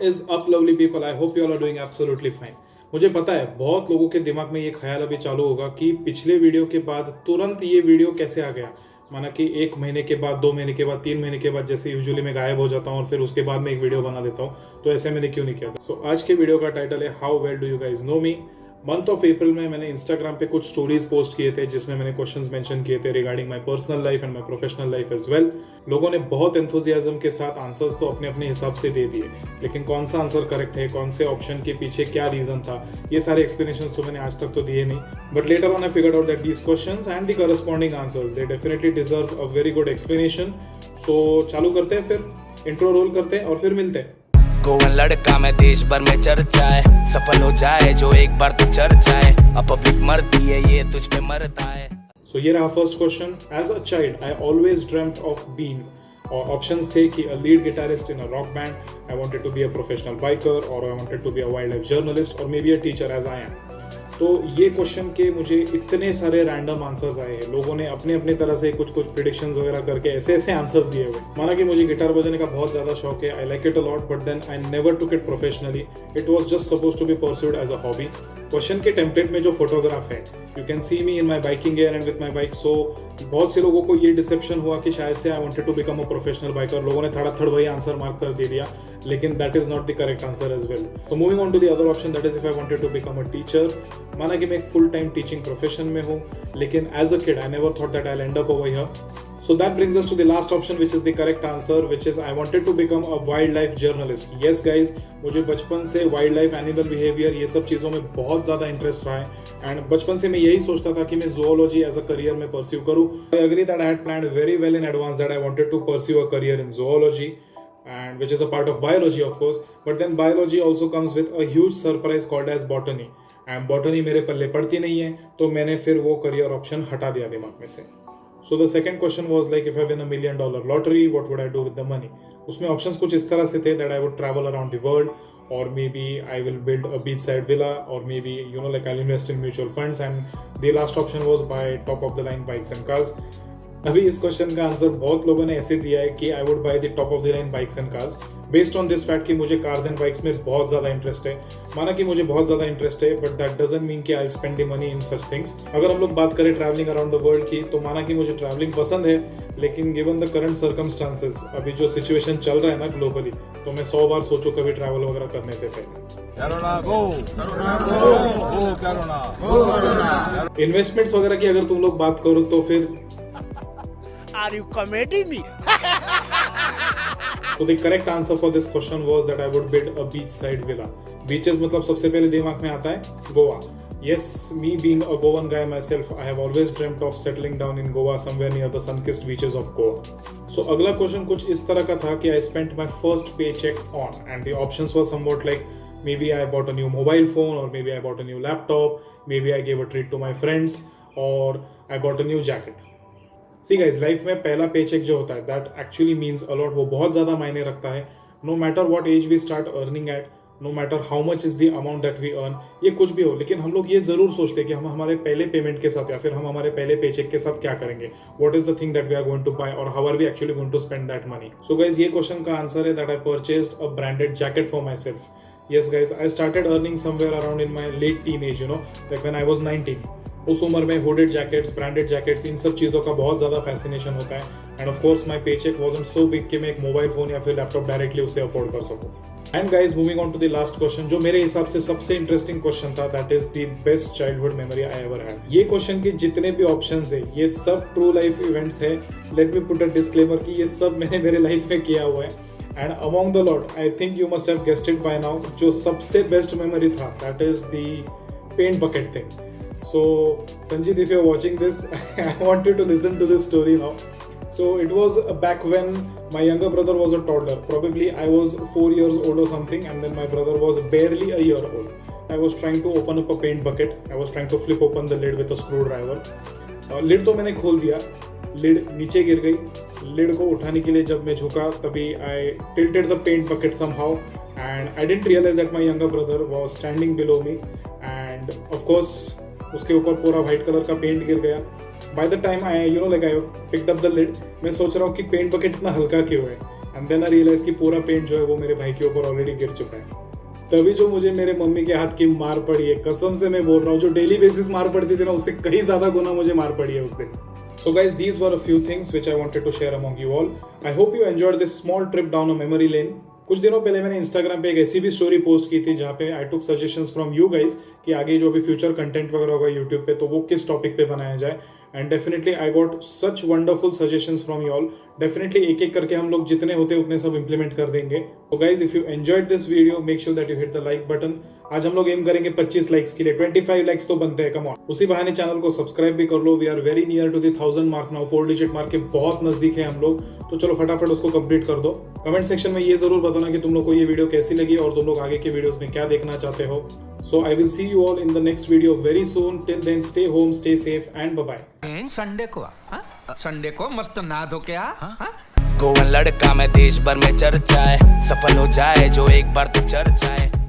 Is up lovely people, I hope you all are doing absolutely fine. मुझे पता है बहुत लोगों के दिमाग में ये ख्याल अभी चालू होगा कि पिछले वीडियो के बाद तुरंत ये वीडियो कैसे आ गया। माना कि 1 महीने के बाद, 2 महीने के बाद, 3 महीने के बाद जैसे यूजुअली मैं गायब हो जाता हूँ और फिर उसके बाद में एक वीडियो बना देता हूँ, तो ऐसे मैंने क्यों नहीं किया। सो आज के वीडियो का टाइटल है how well do you guys know me. Month of April में मैंने इंस्टाग्राम पे कुछ स्टोरीज पोस्ट किए थे जिसमें मैंने क्वेश्चंस मेंशन किए थे regarding my personal life and my professional life as well. लोगों ने बहुत एंथुजियाज्म के साथ आंसर्स तो अपने अपने हिसाब से दे दिए, लेकिन कौन सा आंसर करेक्ट है, कौन से ऑप्शन के पीछे क्या रीजन था, ये सारे एक्सप्लेनेशंस तो मैंने आज तक तो दिए नहीं। But later on I figured out that these questions and the corresponding answers they definitely deserve a very good explanation. So चालू करते हैं, फिर इंट्रो रोल करते हैं और फिर मिलते हैं। गोवन लड़का मैं देश भर में चर्चा है, सफल हो जाए जो एक बार तो चर्चाए, अब पब्लिक मरती है ये तुझ पे मरता है। सो ये रहा first question. As a child I always dreamed of being, और ऑप्शंस थे कि a lead guitarist in a rock band, I wanted to be a professional biker, और I wanted to be a wildlife journalist, और maybe a teacher as I am. तो ये question के मुझे इतने सारे रैंडम आंसर्स आए हैं। लोगों ने अपने अपने तरह से कुछ कुछ प्रिडिक्शंस वगैरह करके ऐसे ऐसे आंसर्स दिए हुए। माना कि मुझे गिटार बजाने का बहुत ज़्यादा शौक है, I like it a lot, but then I never took it professionally. It was just suppose to be pursued as a hobby. Question के टेम्पलेट में जो फोटोग्राफ है, you can see me in my biking gear and with my bike. So बहुत से लोगों को ये dissipation हुआ कि शायद से I wanted to become a professional biker. लोगों ने थड़ वही आंसर मार्क कर दे दिया, लेकिन that is not the correct answer as well. तो moving on to the other option, that is if I wanted to become a teacher. माना कि मैं एक फुल टाइम टीचिंग प्रोफेशन में हूँ, लेकिन as a kid I never thought that I will end up over here. So that brings us to the last option, which is the correct answer, which is I wanted to become a wildlife journalist. Yes guys, मुझे बचपन से wild life, animal behaviour, ये सब चीज़ों में बहुत ज़्यादा interest रहा है। एंड बचपन से मैं यही सोचता था कि मैं zoology एज अ करियर में परस्यू करूँ। I agree that I had planned very well in advance that I wanted to pursue a career in zoology, and which is a part of biology of course. But then biology also comes with a huge surprise called as botany. And botany मेरे पल्ले पड़ती नहीं है, तो मैंने फिर वो career option हटा दिया दिमाग में से। So the second question was like, if I win $1 million lottery, what would I do with the money? उसमें options कुछ इस तरह से थे that I would travel around the world, or maybe I will build a beachside villa, or maybe like I'll invest in mutual funds, and the last option was buy top of the line bikes and cars. अभी इस question का answer बहुत लोगों ने ऐसे दिया है कि I would by the top of the line bikes and cars, based on this fact कि मुझे कार्स एंड बाइक्स में बहुत ज़्यादा इंटरेस्ट है। माना कि मुझे बहुत ज़्यादा इंटरेस्ट है, बट दैट डजंट मीन कि I spend the money in such things. अगर हम लोग बात करें ट्रैवलिंग अराउंड द वर्ल्ड की, तो माना कि मुझे ट्रैवलिंग पसंद है, लेकिन गिवन द करंट सर्कमस्टांसेस, अभी जो सिचुएशन चल रहा है ना ग्लोबली, तो मैं 100 बार सोचूं कभी ट्रैवल वगैरह करने से पहले। इन्वेस्टमेंट्स वगैरह की अगर तुम लोग बात करो तो फिर Are you comedy me? So the correct answer for this question was that I would build a beachside villa. Beaches मतलब सबसे पहले दिमाग में आता है Goa. Yes, me being a Goan guy myself, I have always dreamt of settling down in Goa, somewhere near the sun-kissed beaches of Goa. So अगला question कुछ इस तरह का था कि I spent my first paycheck on, and the options were somewhat like maybe I bought a new mobile phone, or maybe I bought a new laptop, maybe I gave a treat to my friends, or I bought a new jacket. See guys, life में पहला paycheck जो होता है that actually means a lot. वो बहुत ज़्यादा मायने रखता है। No matter what age we start earning at, no matter how much is the amount that we earn, ये कुछ भी हो, लेकिन हम लोग ये जरूर सोचते हैं कि हम हमारे पहले पेमेंट के साथ या फिर हम हमारे पहले पेचेक के साथ क्या करेंगे, what is the thing that we are going to buy, और how are we actually going to spend that money. So guys, ये क्वेश्चन का आंसर है that I purchased a branded jacket for myself. Yes guys, I started earning somewhere around in my late teenage, like when I was 19। उस उम्र में hooded jackets, branded jackets, इन सब चीज़ों का बहुत ज़्यादा फैसिनेशन होता है। End of course my paycheque wasn't so big कि मैं एक मोबाइल फोन या फिर लैपटॉप डायरेक्टली उसे अफोर्ड कर सकूं। And guys, moving on to the last question, जो मेरे हिसाब से सबसे इंटरेस्टिंग क्वेश्चन था, that is the best childhood memory I ever had. ये क्वेश्चन के जितने भी ऑप्शंस है, ये सब ट्रू लाइफ इवेंट्स है। Let me put a disclaimer कि ये सब मैंने मेरे लाइफ में किया हुआ है। And among the lot, I think you must have guessed it by now, जो सबसे बेस्ट मेमोरी था that is the paint bucket thing. So Sanjit, if you're watching this, I want you to listen to this story now. So it was back when my younger brother was a toddler. Probably I was 4 years old or something, and then my brother was barely a year old. I was trying to open up a paint bucket. I was trying to flip open the lid with a screwdriver. Lid तो मैंने खोल दिया, lid नीचे गिर गई. Lid को उठाने के लिए जब मैं झुका, तभी I tilted the paint bucket somehow, and I didn't realize that my younger brother was standing below me, and of course उसके ऊपर पूरा व्हाइट कलर का पेंट गिर गया. By the time I picked up the lid, मैं सोच रहा हूँ कि पेंट बकेट इतना हल्का क्यों है. एंड देन आई रियलाइज कि पूरा पेंट जो है वो मेरे भाई के ऊपर ऑलरेडी गिर चुका है। तभी जो मुझे मेरे मम्मी के हाथ की मार पड़ी है, कसम से मैं बोल रहा हूँ, जो डेली बेसिस मार पड़ती थी ना, उससे कहीं ज्यादा गुना मुझे मार पड़ी है उस दिन। So guys, these were a few things which I wanted to share among you all. I hope you enjoyed this small trip down a memory lane. कुछ दिनों पहले मैंने इंस्टाग्राम पे एक ऐसी भी स्टोरी पोस्ट की थी जहाँ पे आई टुक सजेशंस फ्रॉम यू गाइज कि आगे जो भी फ्यूचर कंटेंट वगैरह होगा यूट्यूब पे तो वो किस टॉपिक पे बनाया जाए। And definitely I got such wonderful suggestions from you all. Definitely एक एक करके हम लोग जितने होते उतने सब इंप्लीमेंट कर देंगे। तो guys, if you enjoyed this video, make sure that you hit the like button. आज हम लोग एम करेंगे 25 लाइक्स के लिए, 25 लाइक्स तो बनते हैं, कम ऑन। उसी बहाने चैनल को सब्सक्राइब भी कर लो। We are very near to the 1000 mark now, 4 digit mark के बहुत नजदीक है हम लोग। तो चलो फटाफट उसको कंप्लीट कर दो। कमेंट सेक्शन में ये जरूर बताना कि तुम लोग को ये वीडियो कैसी लगी और तुम लोग आगे के वीडियोस में क्या देखना चाहते हो। So I will see you all in the next video very soon. Till then, stay home, stay safe, and bye bye. Sunday को संडे को मस्त नहा धो के गोवन लड़का मैं देश भर में चर्चा है, सफल हो जाए जो एक बार तो चर्चा है।